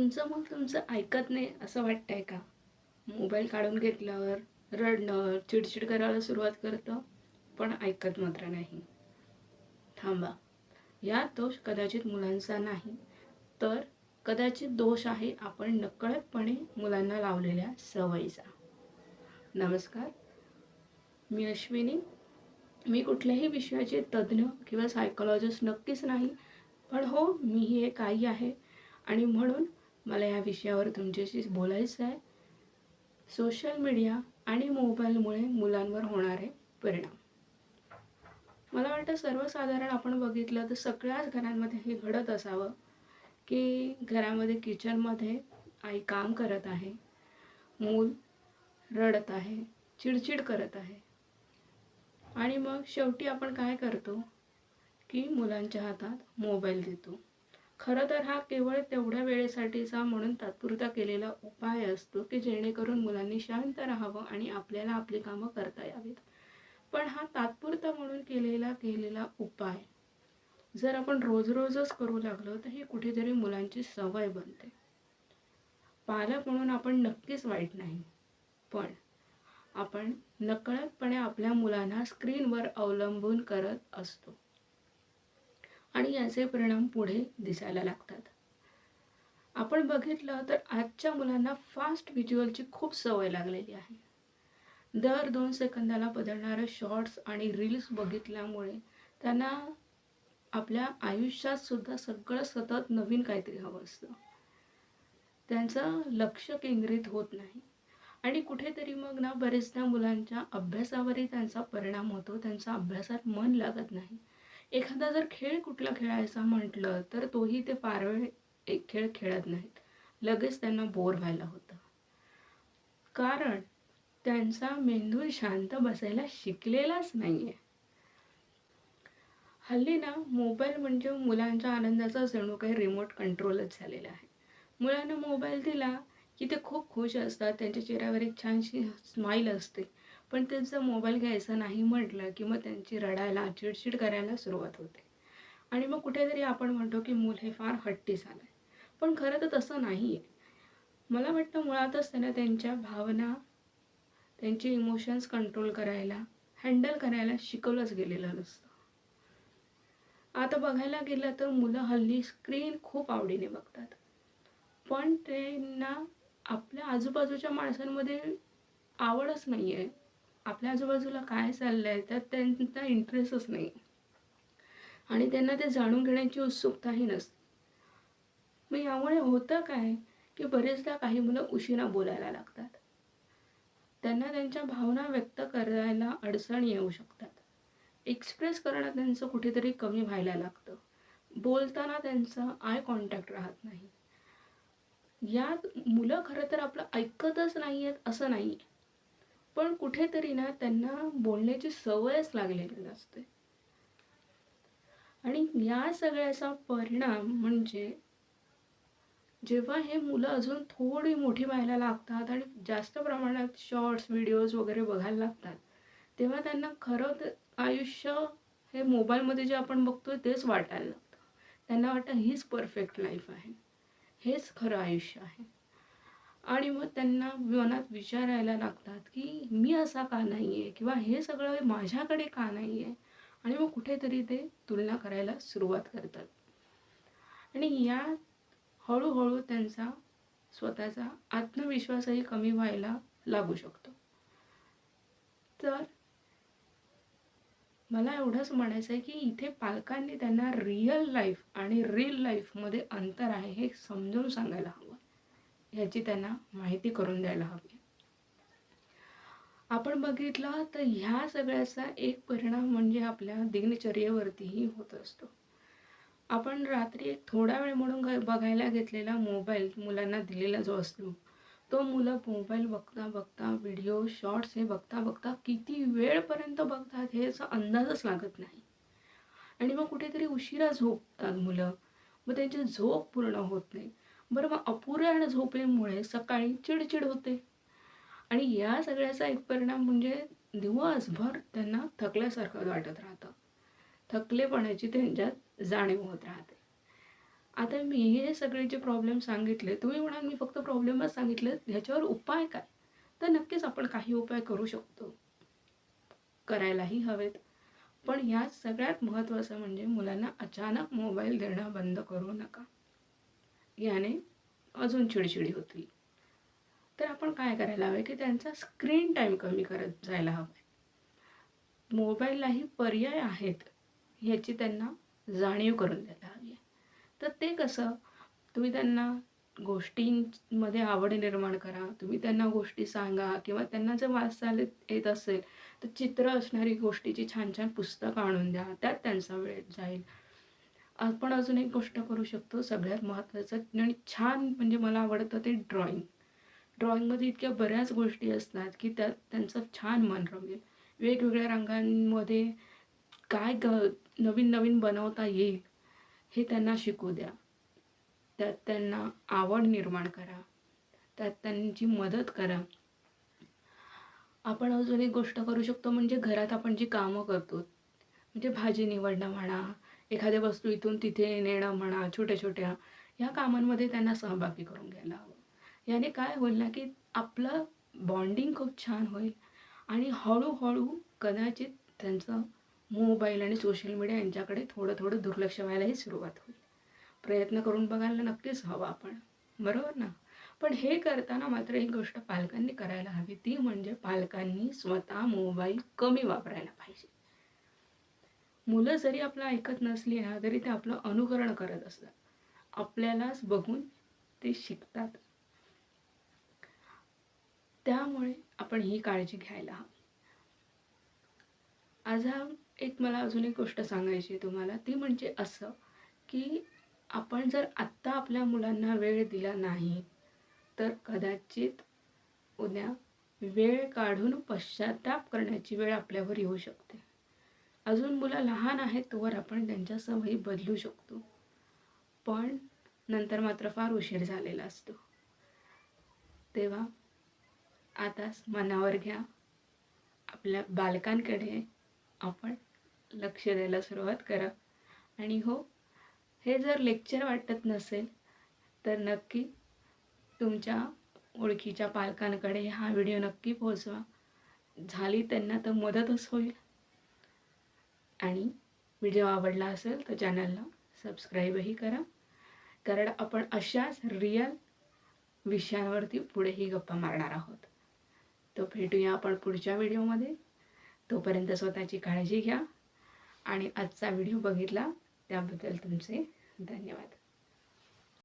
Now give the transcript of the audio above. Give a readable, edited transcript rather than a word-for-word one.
तुमचं मग तुमचं ऐकत नाही असं वाटतंय का? मोबाईल काढून घेतल्यावर रडणं, चिडचिड करायला सुरुवात करतं, पण ऐकत मात्र नाही. थांबा, यात दोष कदाचित मुलांचा नाही, तर कदाचित दोष आहे आपण नकळतपणे मुलांना लावलेल्या सवयीचा. नमस्कार, मी अश्विनी. मी कुठल्याही विषयाचे तज्ज्ञ किंवा सायकोलॉजिस्ट नक्कीच नाही, पण हो, मीही एक आई आहे आणि म्हणून मला या विषयावर तुमच्याशी बोलायचं आहे. सोशल मीडिया आणि मोबाईलमुळे मुलांवर होणारे परिणाम. मला वाटतं सर्वसाधारण आपण बघितलं तर सगळ्याच घरांमध्ये हे घडत असावं की घरामध्ये किचनमध्ये आई काम करत आहे, मूल रडत आहे, चिडचिड करत आहे आणि मग शेवटी आपण काय करतो की मुलांच्या हातात मोबाईल देतो. खरं तर हा केवळ तेवढ्या वेळेसाठीचा म्हणून तात्पुरता केलेला उपाय असतो की जेणेकरून मुलांनी शांत राहावं आणि आपल्याला आपली कामं करता यावीत. पण हा तात्पुरता म्हणून केलेला उपाय जर आपण रोज रोजच करू लागलो तर ही कुठेतरी मुलांची सवय बनते. पालक म्हणून आपण नक्कीच वाईट नाही, पण आपण नकळतपणे आपल्या मुलांना स्क्रीनवर अवलंबून करत असतो आणि याचे परिणाम पुढे दिसायला लागतात. आपण बघितलं तर आजच्या मुलांना फास्ट व्हिज्युअलची खूप सवय लागलेली आहे. दर 2 सेकंदाला बदलणारे शॉर्ट्स आणि रील्स बघितल्यामुळे त्यांना आपल्या आयुष्यात सुद्धा सगळं सतत नवीन काहीतरी हवं असतं. त्यांचं लक्ष केंद्रित होत नाही आणि कुठेतरी मग ना बरेचदा मुलांच्या अभ्यासावरही त्यांचा परिणाम होतो. त्यांचा अभ्यासात मन लागत नाही. एखादा जर खेळ कुठला खेळायचा म्हटलं तर तोही ते फार वेळ एक खेळ खेळत नाहीत. लगेच त्यांना बोर व्हायला होतं. कारण त्यांचा मेंदू शांत बसायला शिकलेलाच नाहीये. हल्ली ना मोबाईल म्हणजे मुलांच्या आनंदाचा जणू काही रिमोट कंट्रोलच झालेला आहे. मुलांना मोबाईल दिला की ते खूप खुश असतात. त्यांच्या चेहऱ्यावर एक छानशी स्माईल असते. पण त्यांचा मोबाईल घ्यायचा नाही म्हटलं की मग त्यांची रडायला, चिडचिड करायला सुरुवात होते. आणि मग कुठेतरी आपण म्हणतो की मूल हे फार हट्टी झालंय. पण खरं तर तसं नाही आहे. मला वाटतं मुळातच त्यांना त्यांच्या भावना, त्यांचे इमोशन्स कंट्रोल करायला, हँडल करायला शिकवलंच गेलेलं नसतं. आता बघायला गेलं तर मुलं हल्ली स्क्रीन खूप आवडीने बघतात. पण त्यांना आपल्या आजूबाजूच्या माणसांमध्ये आवडच नाही आहे. आपल्या आजूबाजूला काय चाललं आहे त्यात त्यांचा इंटरेस्टच नाही आणि त्यांना ते जाणून घेण्याची उत्सुकताही नसते. मग यामुळे होतं काय की बरेचदा काही मुलं उशिरा बोलायला लागतात. त्यांना त्यांच्या भावना व्यक्त करायला अडचण येऊ शकतात. एक्सप्रेस करणं त्यांचं कुठेतरी कमी व्हायला लागतं. बोलताना त्यांचा आय कॉन्टॅक्ट राहत नाही. यात मुलं खरं तर आपलं ऐकतच नाही आहेत असं नाही, पण कुठेतरी ना त्यांना बोलण्याची सवयच लागलेली नसते. आणि या सगळ्याचा परिणाम म्हणजे जेव्हा हे मुलं अजून थोडी मोठी व्हायला लागतात आणि जास्त प्रमाणात शॉर्ट्स व्हिडिओज वगैरे बघायला लागतात, तेव्हा त्यांना खरं तर आयुष्य हे मोबाईलमध्ये जे आपण बघतोय तेच वाटायला लागतं. त्यांना वाटतं हीच परफेक्ट लाईफ आहे, हेच खरं आयुष्य आहे. आणि मग त्यांना मनात विचारायला लागतात की मी असा का नाही आहे किंवा हे सगळं माझ्याकडे का नाही आहे. आणि मग कुठेतरी ते तुलना करायला सुरुवात करतात आणि या हळूहळू त्यांचा स्वतःचा आत्मविश्वासही कमी व्हायला लागू शकतो. तर मला एवढंच म्हणायचं आहे की इथे पालकांनी त्यांना रिअल लाईफ आणि रील लाईफमध्ये अंतर आहे हे समजून सांगायला हवं. ह्याची त्यांना माहिती करून द्यायला हवी. आपण बघितलं तर ह्या सगळ्याचा एक परिणाम म्हणजे आपल्या दिनचर्येवरतीही होत असतो. आपण रात्री एक थोडा वेळ म्हणून बघायला घेतलेला मोबाईल मुलांना दिलेला जो असतो, तो मुलं मोबाईल बघता बघता व्हिडिओ शॉर्ट्स हे बघता बघता किती वेळपर्यंत बघतात ह्याचा अंदाजच लागत नाही. आणि मग कुठेतरी उशिरा झोपतात मुलं, मग त्यांची झोप पूर्ण होत नाही. बरं, मग अपुऱ्या झोपेमुळे सकाळी चिडचिड होते आणि या सगळ्याचा एक परिणाम म्हणजे दिवसभर त्यांना थकल्यासारखं वाटत राहतं. थकलेपणाची त्यांच्यात जाणीव होत राहते. आता मी हे सगळे जे प्रॉब्लेम सांगितले, तुम्ही म्हणाल मी फक्त प्रॉब्लेमच सांगितले, ह्याच्यावर उपाय काय? तर नक्कीच आपण काही उपाय करू शकतो, करायलाही हवेत. पण यात सगळ्यात महत्त्वाचं म्हणजे मुलांना अचानक मोबाईल देणं बंद करू नका. याने अजून चिडचिडी होती. तर आपण काय करायला हवे की त्यांचा स्क्रीन टाईम कमी करत जायला हवं. मोबाईललाही पर्याय आहेत ह्याची त्यांना जाणीव करून द्यायला हवी. तर ते कसं, तुम्ही त्यांना गोष्टींमध्ये आवड निर्माण करा, तुम्ही त्यांना गोष्टी सांगा किंवा त्यांना जर वाचता येत असेल तर चित्र असणारी गोष्टीची छान छान पुस्तकं आणून द्या, त्यात त्यांचा वेळ जाईल. आपण अजून एक गोष्ट करू शकतो, सगळ्यात महत्त्वाचं आणि छान म्हणजे मला आवडतं ते ड्रॉइंग. ड्रॉइंगमध्ये इतक्या बऱ्याच गोष्टी असतात की त्यात त्यांचं छान मन रमेल. वेगवेगळ्या रंगांमध्ये काय नवीन नवीन बनवता येईल हे त्यांना शिकू द्या. त्यात त्यांना आवड निर्माण करा, त्यात त्यांची मदत करा. आपण अजून एक गोष्ट करू शकतो म्हणजे घरात आपण जी कामं करतो, म्हणजे भाजी निवडणं म्हणा, एखाद्या वस्तू इथून तिथे नेणं म्हणा, छोट्या छोट्या ह्या कामांमध्ये त्यांना सहभागी करून घ्यायला हवं. याने काय होईल ना की आपलं बॉन्डिंग खूप छान होईल आणि हळूहळू कदाचित त्यांचं मोबाईल आणि सोशल मीडिया यांच्याकडे थोडं थोडं दुर्लक्ष व्हायलाही सुरुवात होईल. प्रयत्न करून बघायला नक्कीच हवं आपण, बरोबर ना? पण हे करताना मात्र एक गोष्ट पालकांनी करायला हवी, ती म्हणजे पालकांनी स्वतः मोबाईल कमी वापरायला पाहिजे. मुलं जरी आपलं ऐकत नसली ना तरी ते आपलं अनुकरण करत असतात, आपल्यालाच बघून ते शिकतात. त्यामुळे आपण ही काळजी घ्यायला हवी. आज एक मला अजून एक गोष्ट सांगायची आहे तुम्हाला, ती म्हणजे असं की आपण जर आत्ता आपल्या मुलांना वेळ दिला नाही तर कदाचित उद्या वेळ काढून पश्चाताप करण्याची वेळ आपल्यावर येऊ शकते. अजून मुलं लहान आहेत तोवर आपण त्यांच्या सवयी बदलू शकतो, पण नंतर मात्र फार उशीर झालेला असतो. तेव्हा आताच मनावर घ्या, आपल्या बालकांकडे आपण लक्ष द्यायला सुरुवात करा. आणि हो, हे जर लेक्चर वाटत नसेल तर नक्की तुमच्या ओळखीच्या पालकांकडे हा व्हिडिओ नक्की पोहोचवा. झाली त्यांना तर मदतच होईल. आणि व्हिडिओ आवडला असेल तर चॅनलला सबस्क्राईबही करा, कारण आपण अशाच रिअल विषयांवरती पुढेही गप्पा मारणार आहोत. तो भेटूया आपण पुढच्या व्हिडिओमध्ये. तोपर्यंत स्वतःची काळजी घ्या आणि आजचा व्हिडिओ बघितला त्याबद्दल तुमचे धन्यवाद.